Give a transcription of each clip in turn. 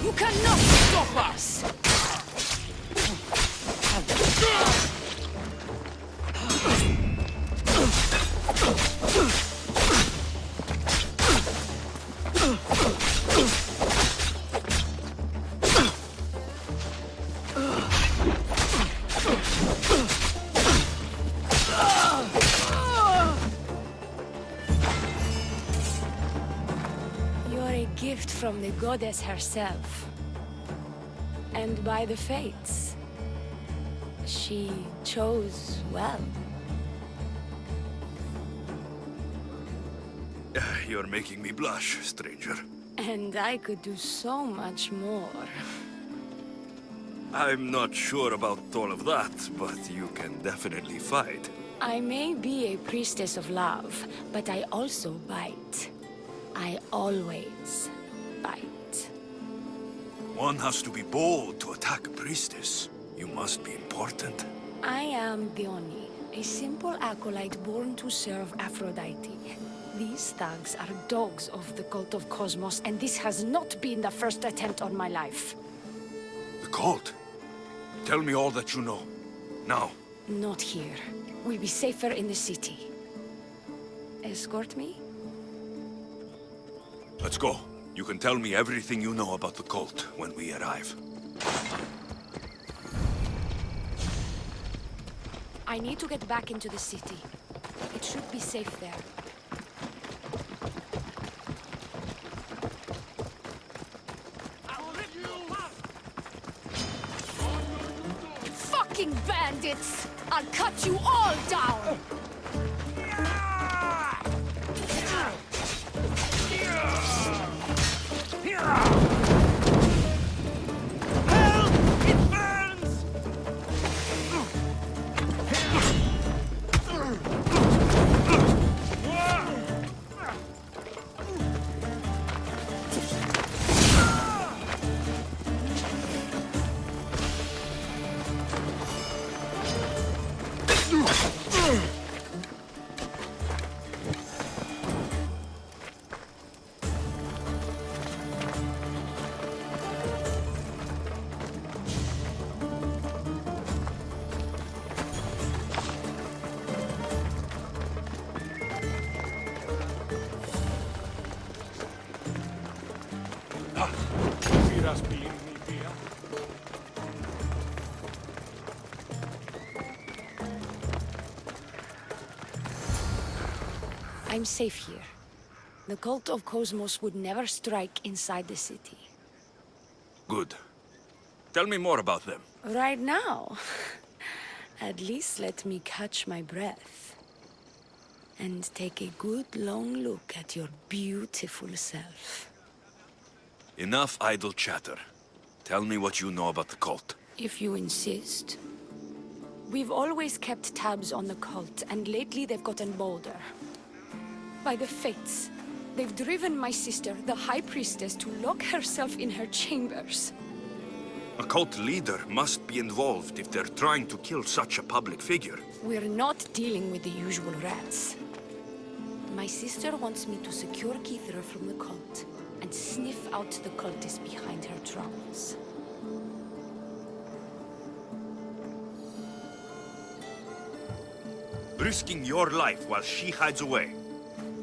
You cannot stop us! Gift from the goddess herself. And by the fates, she chose well. You're making me blush, stranger. And I could do so much more. I'm not sure about all of that, but you can definitely fight. I may be a priestess of love, but I also bite. I always bite. One has to be bold to attack a priestess. You must be important. I am Dione, a simple acolyte born to serve Aphrodite. These thugs are dogs of the cult of Cosmos, and this has not been the first attempt on my life. The cult? Tell me all that you know. Now. Not here. We'll be safer in the city. Escort me? Let's go. You can tell me everything you know about the cult when we arrive. I need to get back into the city. It should be safe there. Fucking bandits! I'll cut you all down! I'm safe here. The cult of Cosmos would never strike inside the city. Good. Tell me more about them. Right now? At least let me catch my breath. And take a good long look at your beautiful self. Enough idle chatter. Tell me what you know about the cult. If you insist. We've always kept tabs on the cult, and lately they've gotten bolder. By the fates, they've driven my sister, the High Priestess, to lock herself in her chambers. A cult leader must be involved if they're trying to kill such a public figure. We're not dealing with the usual rats. My sister wants me to secure Kithra from the cult, and sniff out the cultists behind her troubles. Risking your life while she hides away.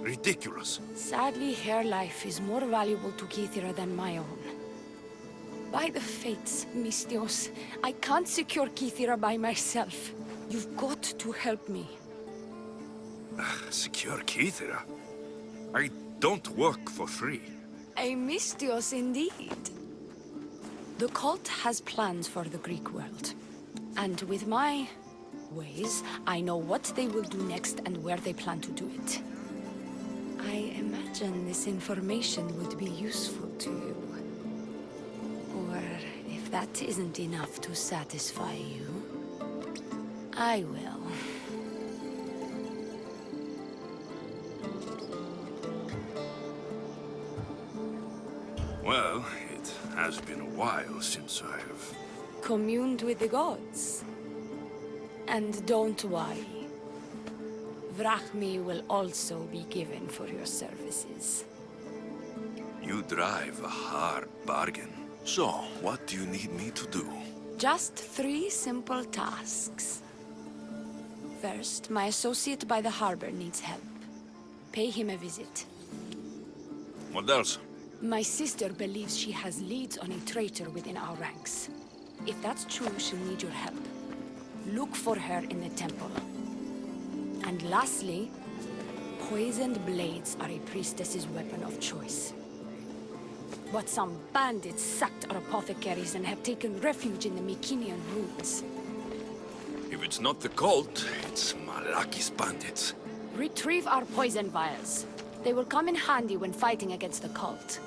Ridiculous. Sadly, her life is more valuable to Kithra than my own. By the fates, Mystios, I can't secure Kithra by myself. You've got to help me. Secure Kithra? I don't work for free. A Mystios indeed. The cult has plans for the Greek world. And with my ways, I know what they will do next and where they plan to do it. I imagine this information would be useful to you. Or, if that isn't enough to satisfy you, I will. Well, it has been a while since I've... communed with the gods. And don't worry. Vrachmi will also be given for your services. You drive a hard bargain. So, what do you need me to do? Just 3 simple tasks. First, my associate by the harbor needs help. Pay him a visit. What else? My sister believes she has leads on a traitor within our ranks. If that's true, she'll need your help. Look for her in the temple. And lastly, poisoned blades are a priestess's weapon of choice. But some bandits sacked our apothecaries and have taken refuge in the Mycenian ruins. If it's not the cult, it's Malaki's bandits. Retrieve our poison vials. They will come in handy when fighting against the cult.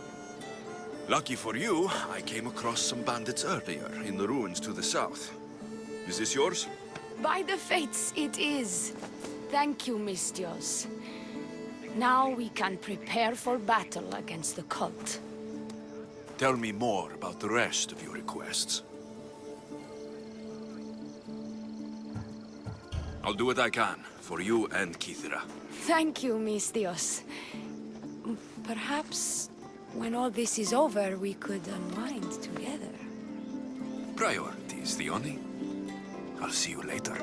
Lucky for you, I came across some bandits earlier, in the ruins to the south. Is this yours? By the fates, it is. Thank you, Mistios. Now we can prepare for battle against the cult. Tell me more about the rest of your requests. I'll do what I can, for you and Kithira. Thank you, Mistios. Perhaps when all this is over, we could unwind together. Priorities, Theoni. I'll see you later.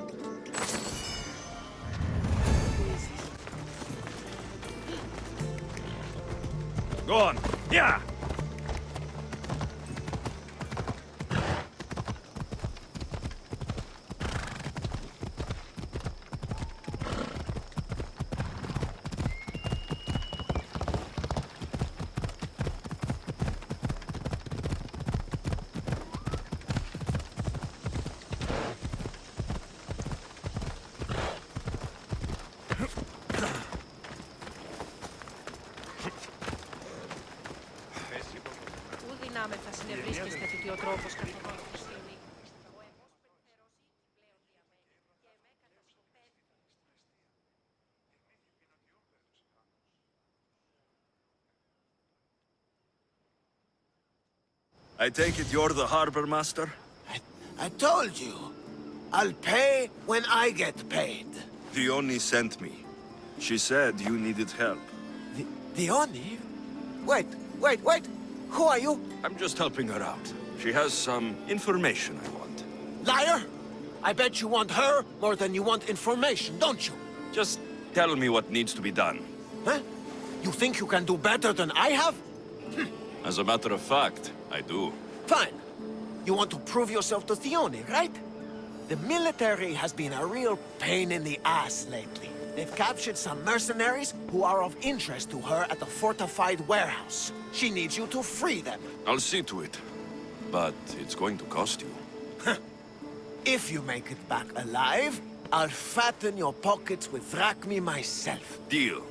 Go on. Yeah! Δυνάμεθα συνευρίσκεστε ότι ο τρόπος καθοδήγησης στην νίκη. Ο εγώ πενθερός ήχη πλέον διαμένει και εμέ κατασκοπεύει. I take it you're the harbor master? I told you. I'll pay when I get paid. Theoni sent me. She said you needed help. The Oni? Wait. Who are you? I'm just helping her out. She has some information I want. Liar! I bet you want her more than you want information, don't you? Just tell me what needs to be done. Huh? You think you can do better than I have? As a matter of fact, I do. Fine. You want to prove yourself to Theoni, right? The military has been a real pain in the ass lately. They've captured some mercenaries who are of interest to her at the fortified warehouse. She needs you to free them. I'll see to it. But it's going to cost you. If you make it back alive, I'll fatten your pockets with drachmi myself. Deal.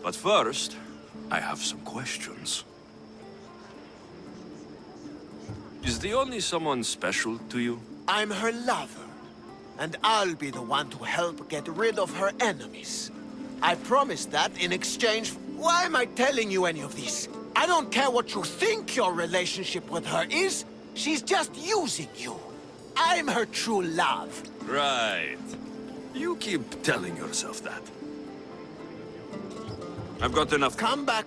But first, I have some questions. Is the only someone special to you? I'm her lover, and I'll be the one to help get rid of her enemies. I promised that in exchange. Why am I telling you any of this? I don't care what you think your relationship with her is. She's just using you. I'm her true love. Right. You keep telling yourself that. I've got enough. Come back.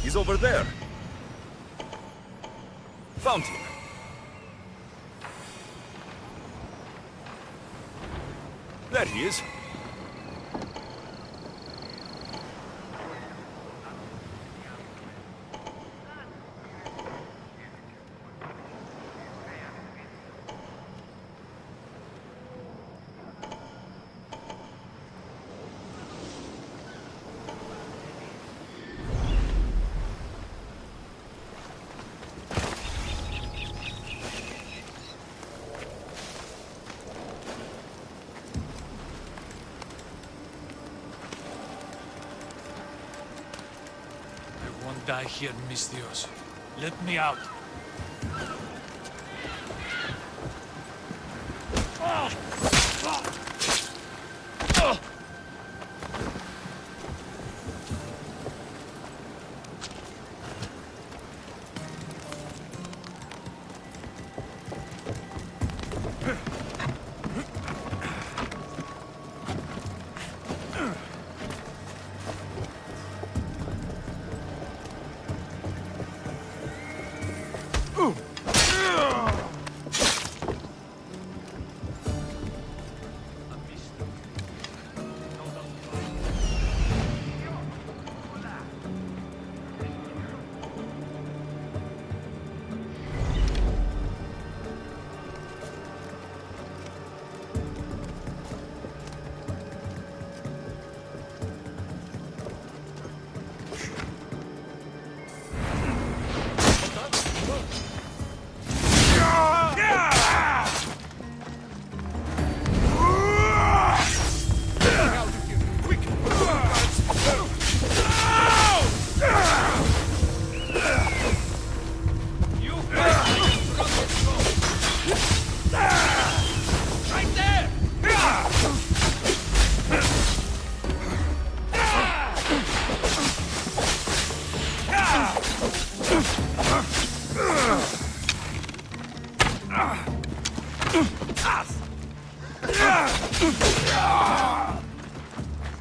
He's over there. Found him. There he is. Die here, Mistios. Let me out.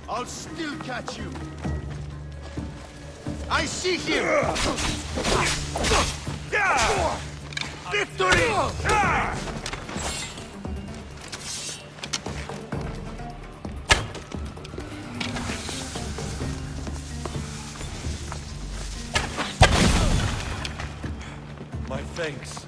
I'll still catch you. I see him! Victory! My thanks.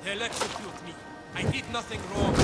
They'll execute me. I did nothing wrong.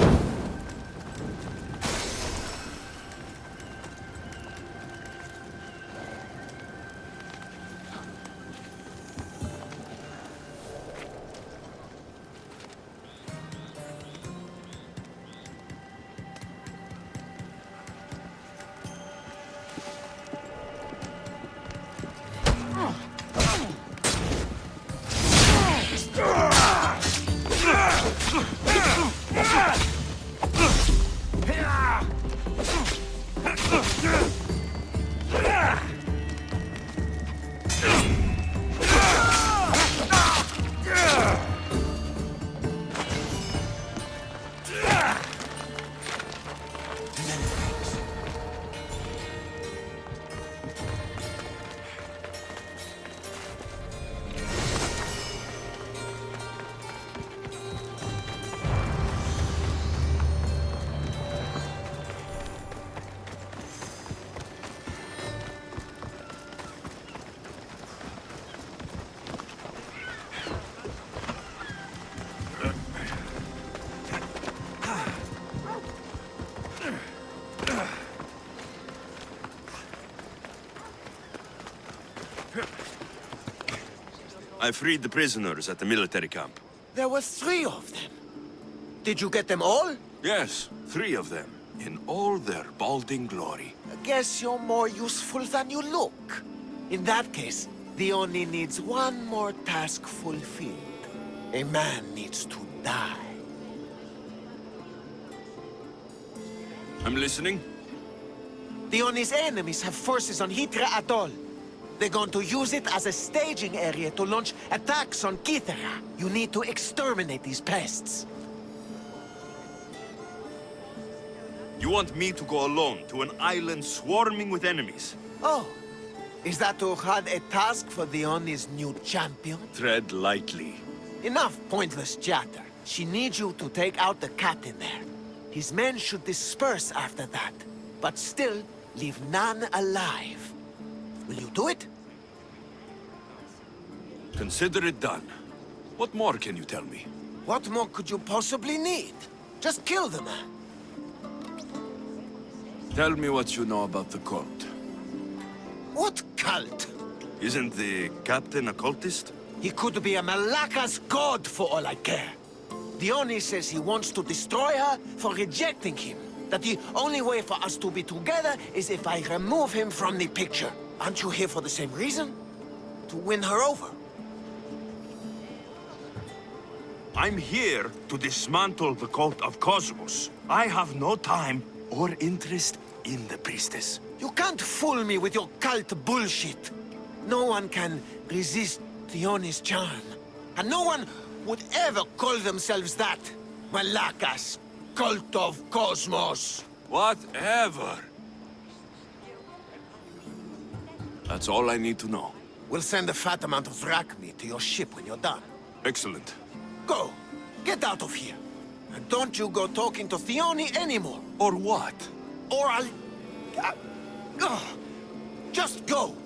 I freed the prisoners at the military camp. There were 3 of them. Did you get them all? Yes, 3 of them, in all their balding glory. I guess you're more useful than you look. In that case, the Oni needs one more task fulfilled. A man needs to die. I'm listening. The Oni's enemies have forces on Hitra Atoll. They're going to use it as a staging area to launch attacks on Kithera. You need to exterminate these pests. You want me to go alone to an island swarming with enemies? Oh, is that Turhan a task for the Oni's new champion? Tread lightly. Enough pointless chatter. She needs you to take out the captain there. His men should disperse after that, but still leave none alive. Will you do it? Consider it done. What more can you tell me? What more could you possibly need? Just kill the man. Tell me what you know about the cult. What cult? Isn't the captain a cultist? He could be a Malaka's god for all I care. The Oni says he wants to destroy her for rejecting him. That the only way for us to be together is if I remove him from the picture. Aren't you here for the same reason? To win her over? I'm here to dismantle the cult of Cosmos. I have no time or interest in the priestess. You can't fool me with your cult bullshit. No one can resist the Oni's charm. And no one would ever call themselves that. Malaka's cult of Cosmos. Whatever. That's all I need to know. We'll send a fat amount of rack meat to your ship when you're done. Excellent. Go! Get out of here! And don't you go talking to Theoni anymore! Or what? Or I'll... Ugh. Just go!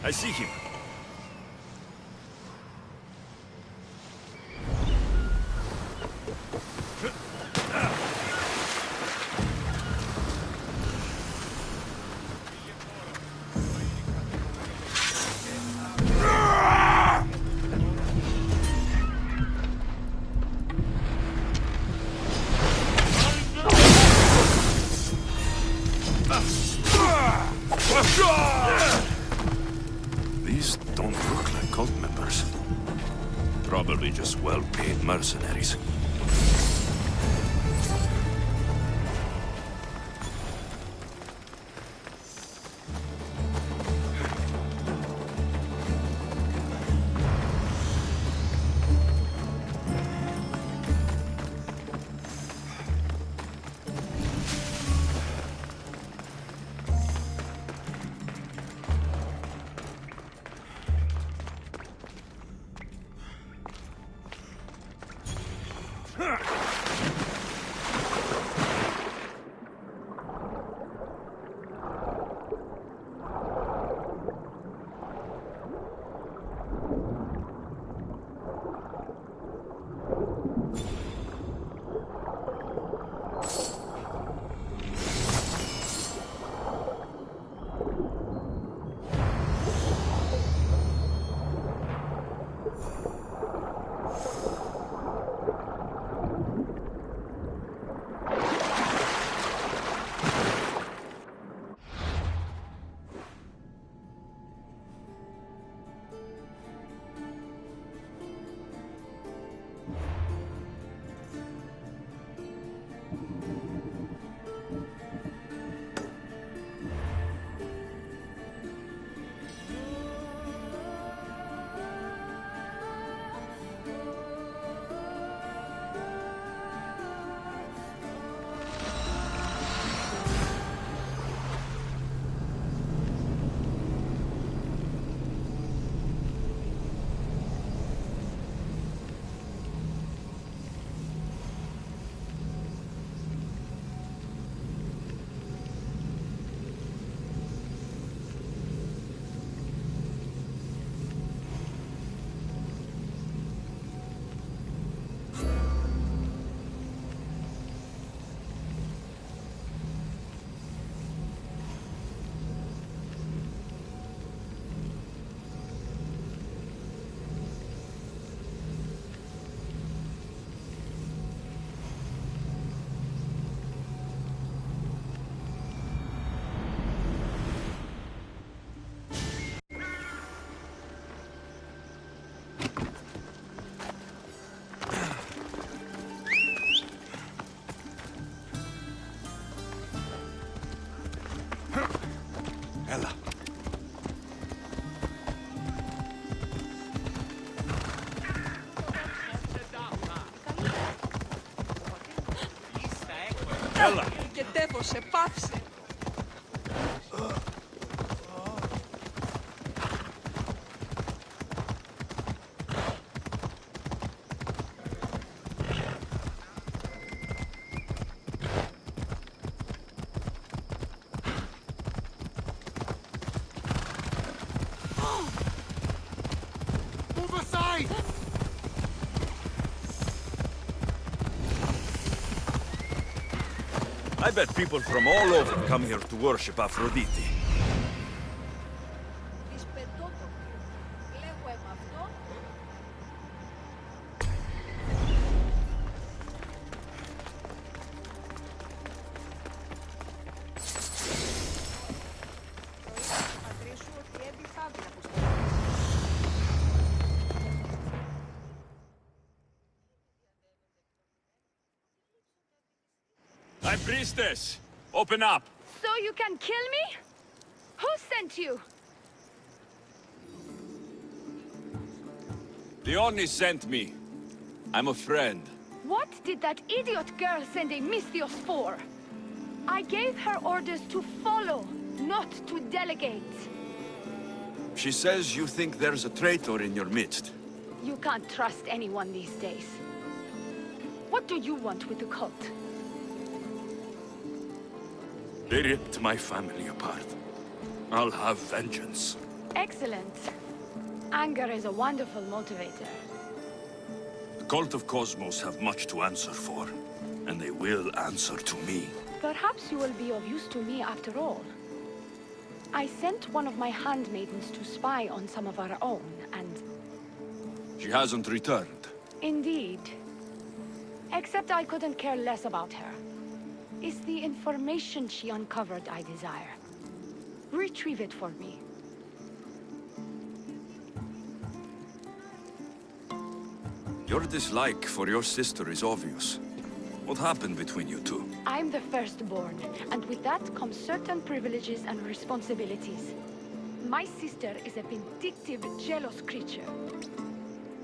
I see him. These don't look like cult members. Probably just well-paid mercenaries. Ella! Και τέβωσε, πάψε. Move aside! I bet people from all over come here to worship Aphrodite. Της πετώ το Λέγω αίμα αυτό. Πατρί σου ότι έμπει φάβη από στο High Priestess! Open up! So you can kill me? Who sent you? Dione sent me. I'm a friend. What did that idiot girl send a Misthios for? I gave her orders to follow, not to delegate. She says you think there's a traitor in your midst. You can't trust anyone these days. What do you want with the cult? They ripped my family apart. I'll have vengeance. Excellent. Anger is a wonderful motivator. The cult of Cosmos have much to answer for, and they will answer to me. Perhaps you will be of use to me after all. I sent one of my handmaidens to spy on some of our own, and... She hasn't returned. Indeed. Except I couldn't care less about her. It's the information she uncovered I desire. Retrieve it for me. Your dislike for your sister is obvious. What happened between you two? I'm the firstborn, and with that comes certain privileges and responsibilities. My sister is a vindictive, jealous creature.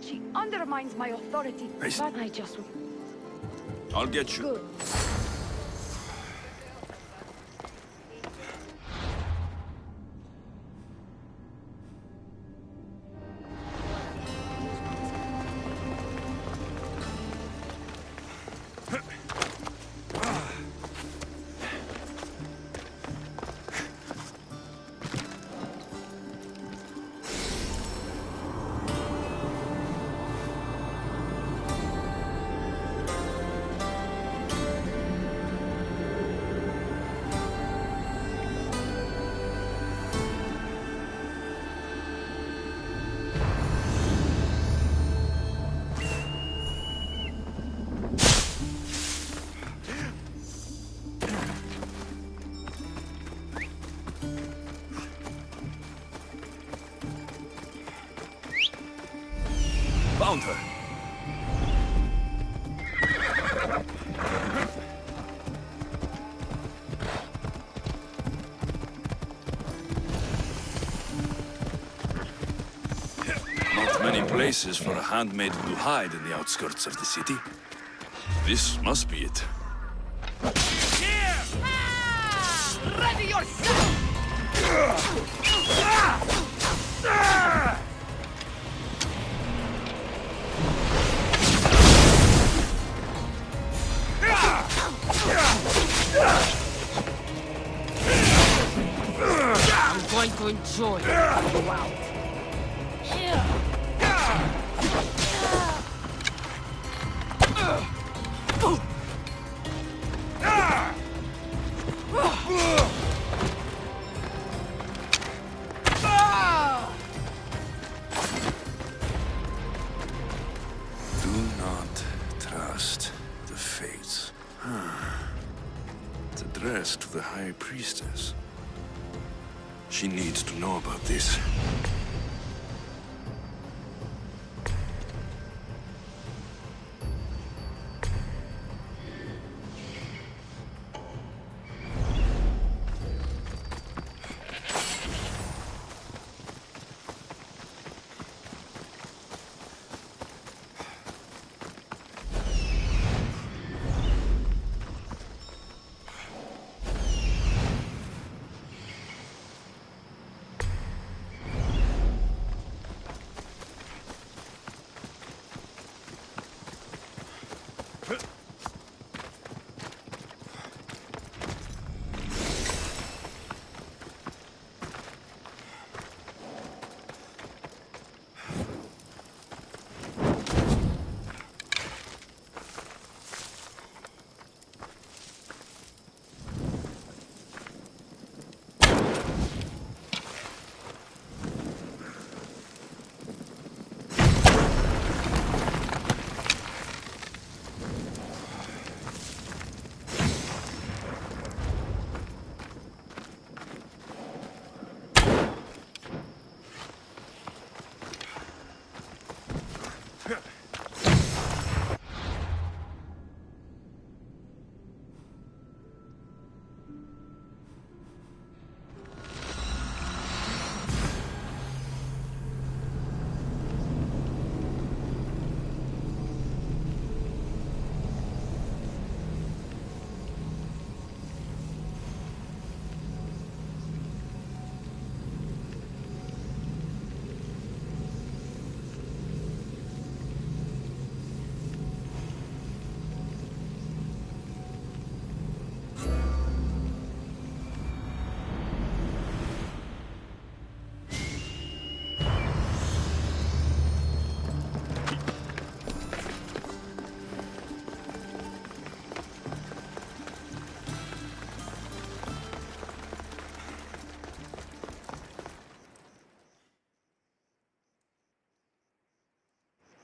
She undermines my authority, Nice. but I just... I'll get you. Good. Found her. Not many places for a handmaid to hide in the outskirts of the city. This must be it. Ready yourself! I'm going to enjoy it. Wow. Do not trust the fates. It's addressed to the High Priestess. She needs to know about this.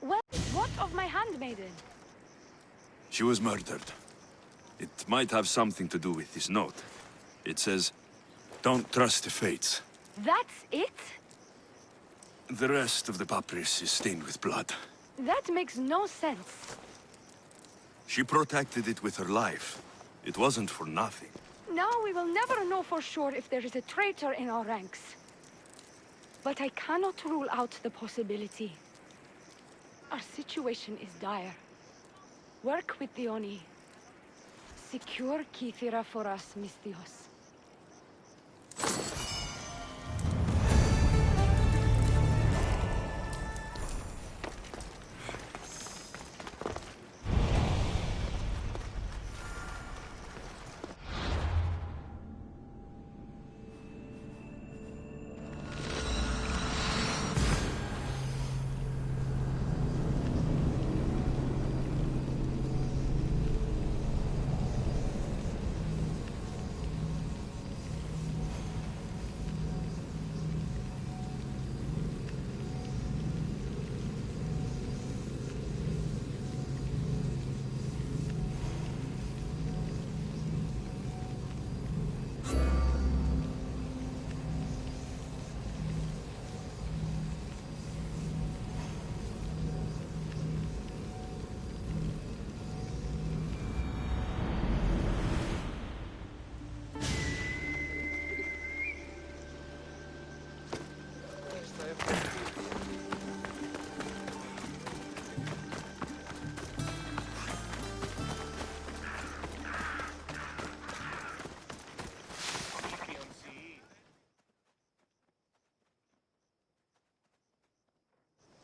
Well, what of my handmaiden? She was murdered. It might have something to do with this note. It says, "Don't trust the fates." That's it? The rest of the papyrus is stained with blood. That makes no sense. She protected it with her life. It wasn't for nothing. Now we will never know for sure if there is a traitor in our ranks. But I cannot rule out the possibility. Our situation is dire. Work with the Oni. Secure Kithira for us, Misthios.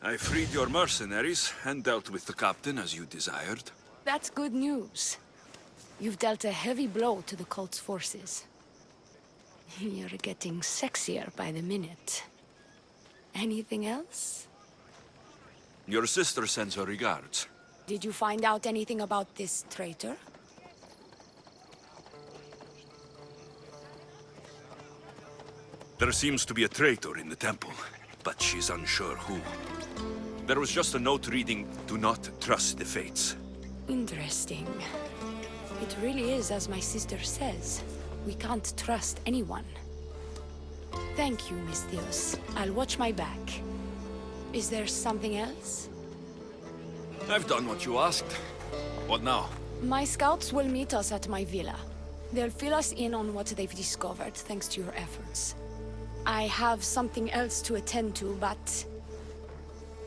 I freed your mercenaries and dealt with the captain as you desired. That's good news. You've dealt a heavy blow to the cult's forces. You're getting sexier by the minute. Anything else? Your sister sends her regards. Did you find out anything about this traitor? There seems to be a traitor in the temple, but she's unsure who. There was just a note reading, "Do not trust the fates." Interesting. It really is as my sister says. We can't trust anyone. Thank you, Misthios. I'll watch my back. Is there something else? I've done what you asked. What now? My scouts will meet us at my villa. They'll fill us in on what they've discovered, thanks to your efforts. I have something else to attend to, but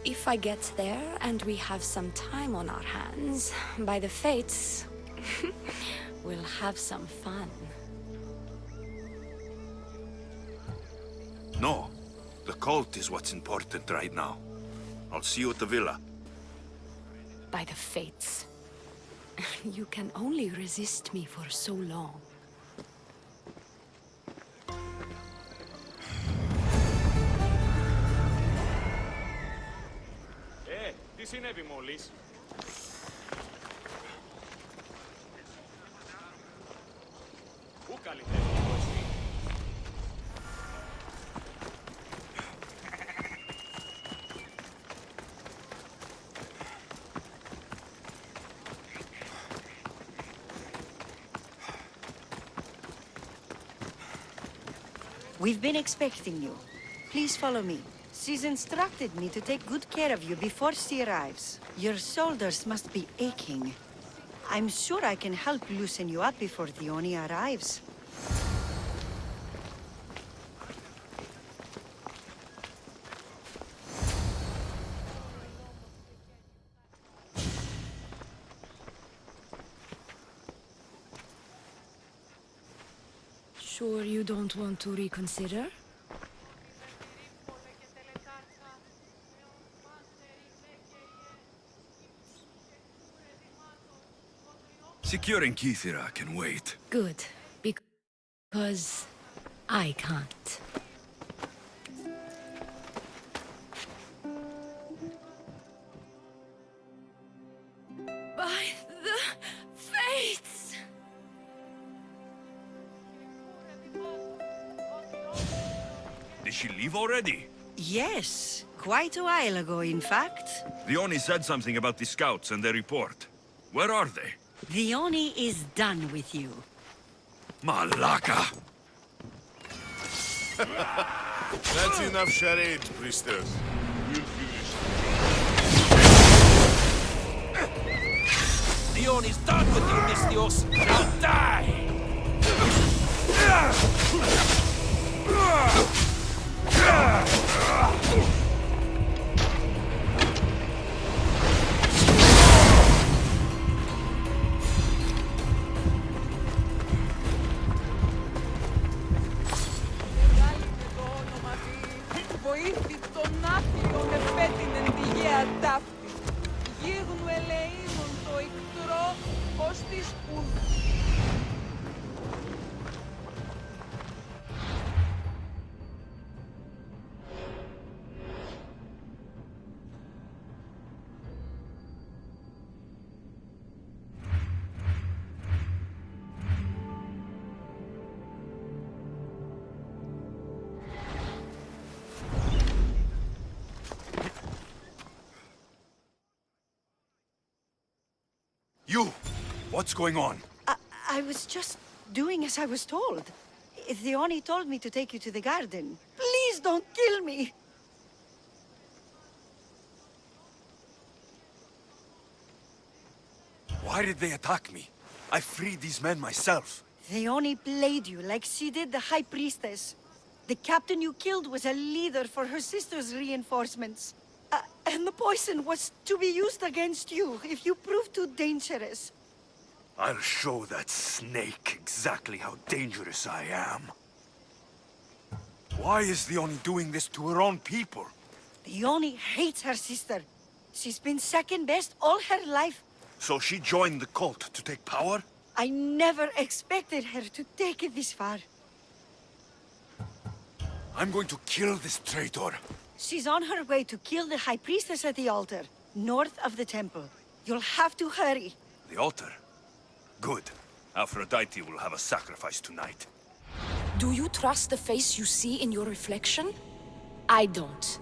if I get there and we have some time on our hands, by the fates, we'll have some fun. No. The cult is what's important right now. I'll see you at the villa. By the fates. You can only resist me for so long. Τι συνέβη μόλις? Πού καλλιτέχνη το εσύ? We've been expecting you. Please follow me. She's instructed me to take good care of you before she arrives. Your shoulders must be aching. I'm sure I can help loosen you up before Dione arrives. Sure you don't want to reconsider? Securing Kythera can wait. Good, because I can't. By the fates! Did she leave already? Yes, quite a while ago, in fact. Dione said something about the scouts and their report. Where are they? Dione is done with you. Malaka! That's enough charades, priestess. Dione's done with you, Misthios! Now die! Βοήθη τον άθλιο επέτεινεν τη γέα ταύτη. Γίγνου ελεήμων το ικτρό ως τη σπουδή. You! What's going on? I was just doing as I was told. Dione told me to take you to the garden. Please don't kill me! Why did they attack me? I freed these men myself. Dione played you like she did the High Priestess. The captain you killed was a leader for her sister's reinforcements. And the poison was to be used against you if you prove too dangerous. I'll show that snake exactly how dangerous I am. Why is Dione doing this to her own people? Dione hates her sister. She's been second best all her life. So she joined the cult to take power? I never expected her to take it this far. I'm going to kill this traitor. She's on her way to kill the High Priestess at the altar, north of the temple. You'll have to hurry. The altar? Good. Aphrodite will have a sacrifice tonight. Do you trust the face you see in your reflection? I don't.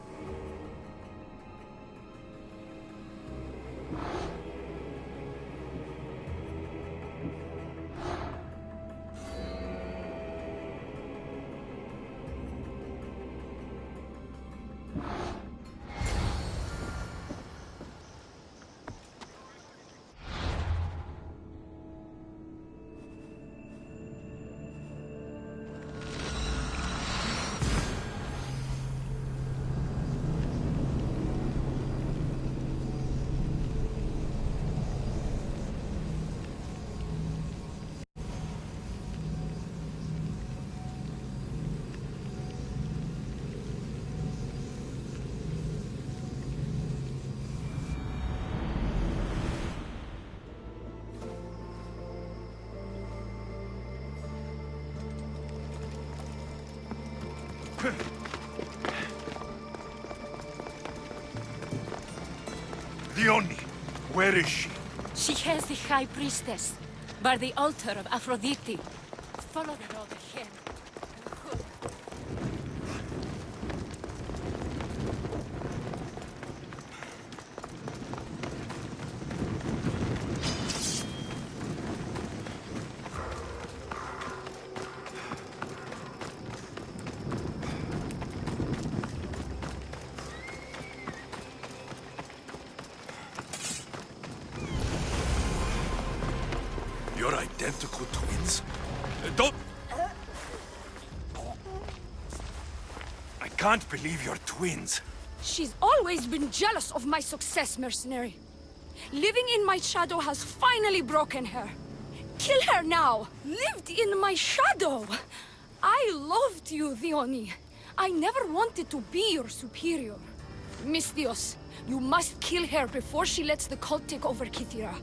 Leonie, where is she? She has the High Priestess, by the altar of Aphrodite. Follow the road ahead. You're identical twins? Don't... I can't believe you're twins. She's always been jealous of my success, mercenary. Living in my shadow has finally broken her. Kill her now! Lived in my shadow! I loved you, Leonie. I never wanted to be your superior. Misthios, you must kill her before she lets the cult take over Kythera.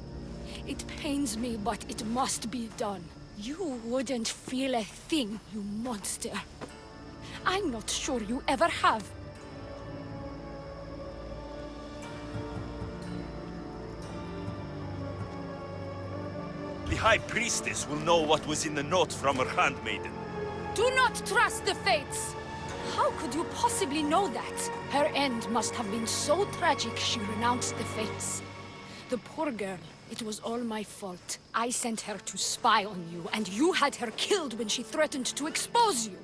It pains me, but it must be done. You wouldn't feel a thing, you monster. I'm not sure you ever have. The High Priestess will know what was in the note from her handmaiden. Do not trust the fates! How could you possibly know that? Her end must have been so tragic she renounced the fates. The poor girl, it was all my fault. I sent her to spy on you, and you had her killed when she threatened to expose you.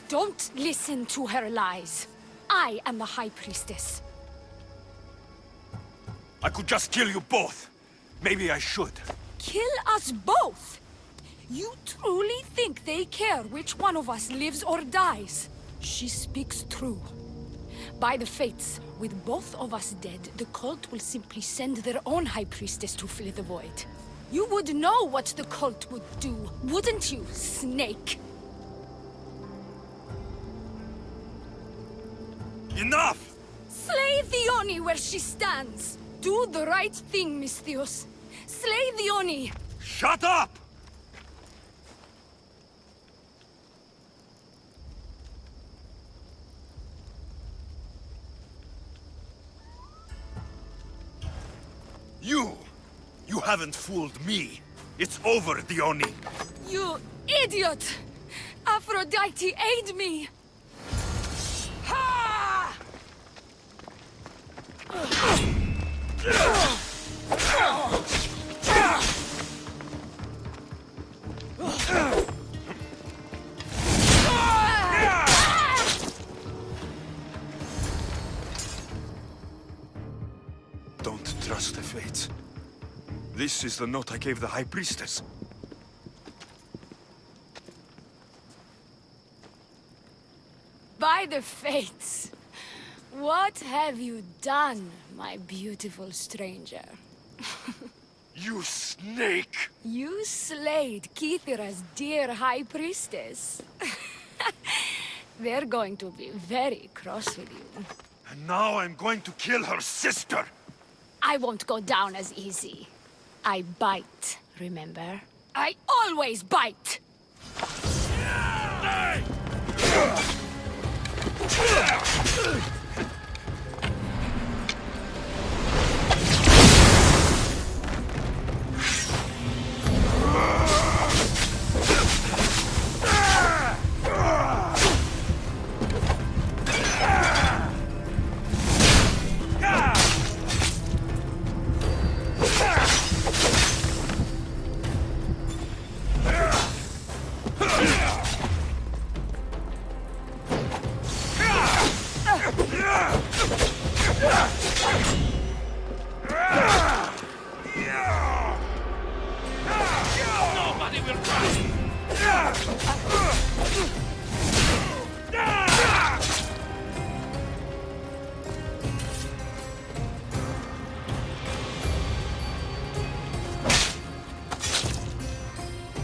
Don't listen to her lies. I am the High Priestess. I could just kill you both. Maybe I should. Kill us both? You truly think they care which one of us lives or dies? She speaks true. By the fates, with both of us dead, the cult will simply send their own High Priestess to fill the void. You would know what the cult would do, wouldn't you, Snake? Enough! Slay Leonie where she stands! Do the right thing, Misthios. Slay Leonie! Shut up! You haven't fooled me. It's over, Dione. You idiot! Aphrodite, aid me! Ha! Don't trust the fates. This is the note I gave the High Priestess. By the fates! What have you done, my beautiful stranger? You snake! You slayed Kythera's dear High Priestess. They're going to be very cross with you. And now I'm going to kill her sister! I won't go down as easy. I bite, remember? I always bite! Nobody will run!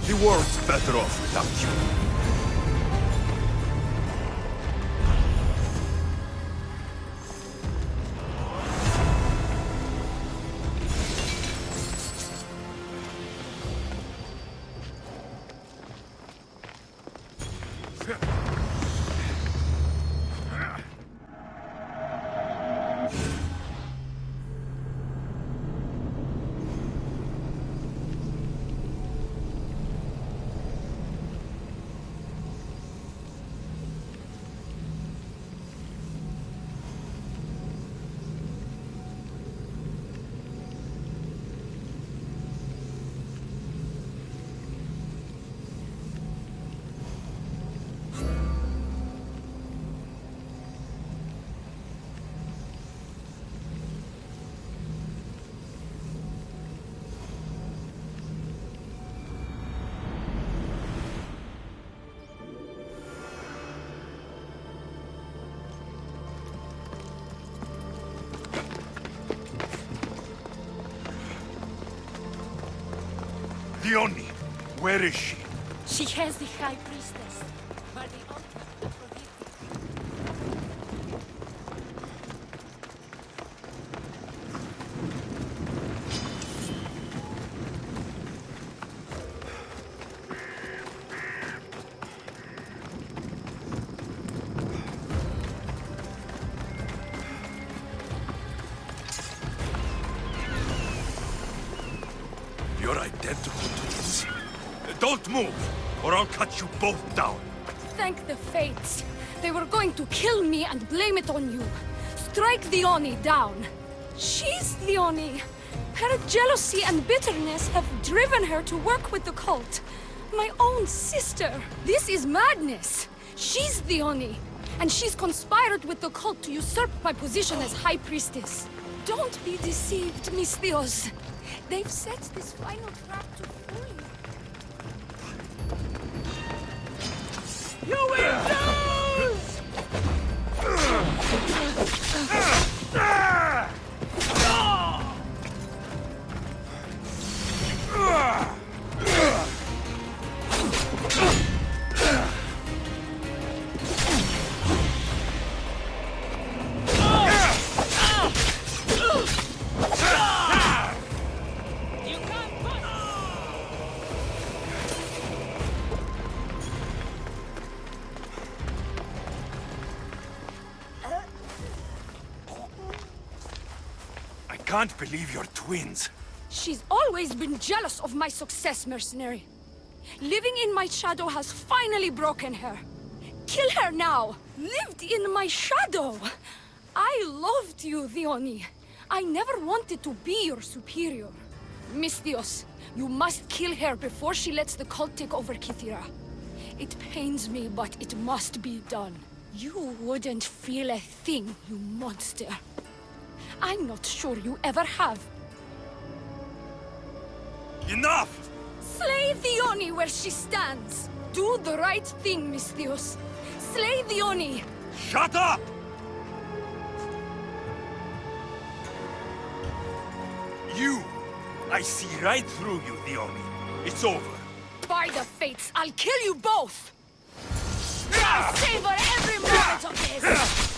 The world's better off without you. Dione, where is she? She has the High Priestess. By the altar of Aphrodite. You're identical twins. Don't move, or I'll cut you both down. Thank the fates. They were going to kill me and blame it on you. Strike Dione down. She's Dione. Her jealousy and bitterness have driven her to work with the cult. My own sister. This is madness. She's Dione, and she's conspired with the cult to usurp my position as High Priestess. Don't be deceived, Misthios. They've set this final trap to fool you. You will lose! I can't believe you're twins. She's always been jealous of my success, mercenary. Living in my shadow has finally broken her. Kill her now! Lived in my shadow! I loved you, Dione. I never wanted to be your superior. Misthios, you must kill her before she lets the cult take over Kythera. It pains me, but it must be done. You wouldn't feel a thing, you monster. I'm not sure you ever have. Enough! Slay Dione where she stands! Do the right thing, Misthios. Slay Dione! Shut up! You! I see right through you, Dione. It's over. By the fates, I'll kill you both! I'll savor every moment of this!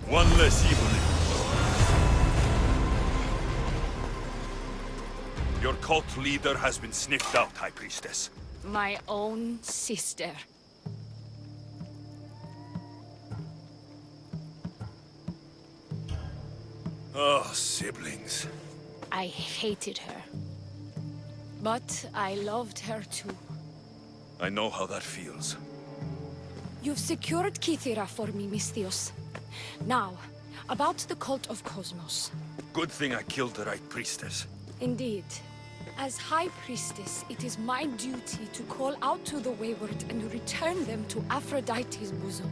One less evil. Your cult leader has been sniffed out, High Priestess. My own sister. Oh, siblings. I hated her. But I loved her too. I know how that feels. You've secured Kythera for me, Misthios. Now, about the cult of Cosmos. Good thing I killed the right priestess. Indeed. As High Priestess, it is my duty to call out to the wayward and return them to Aphrodite's bosom.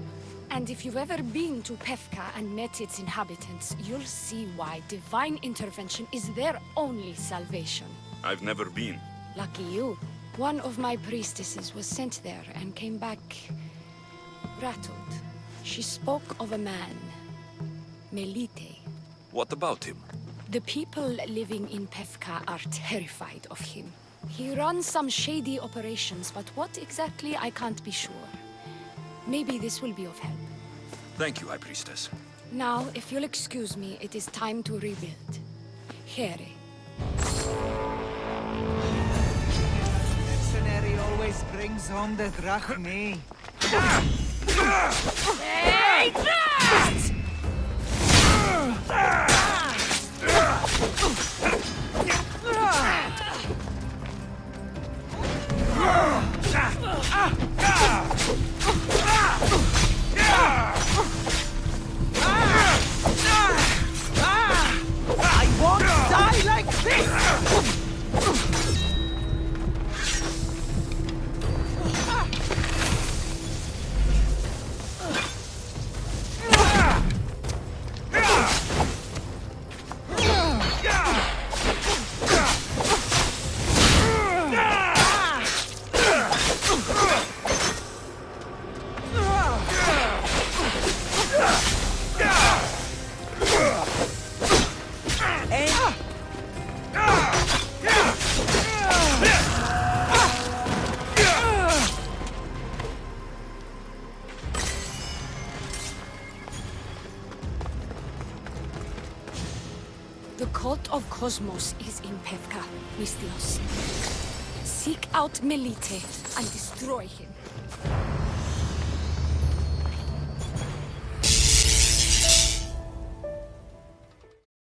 And if you've ever been to Pefka and met its inhabitants, you'll see why divine intervention is their only salvation. I've never been. Lucky you. One of my priestesses was sent there and came back rattled. She spoke of a man, Melite. What about him? The people living in Pefka are terrified of him. He runs some shady operations, but what exactly I can't be sure. Maybe this will be of help. Thank you, High Priestess. Now, if you'll excuse me, it is time to rebuild. Here. Mercenary always brings home the drachmae. Take that! I won't die like this! cult of Cosmos is in Pevka, Mistios. Seek out Melite and destroy him.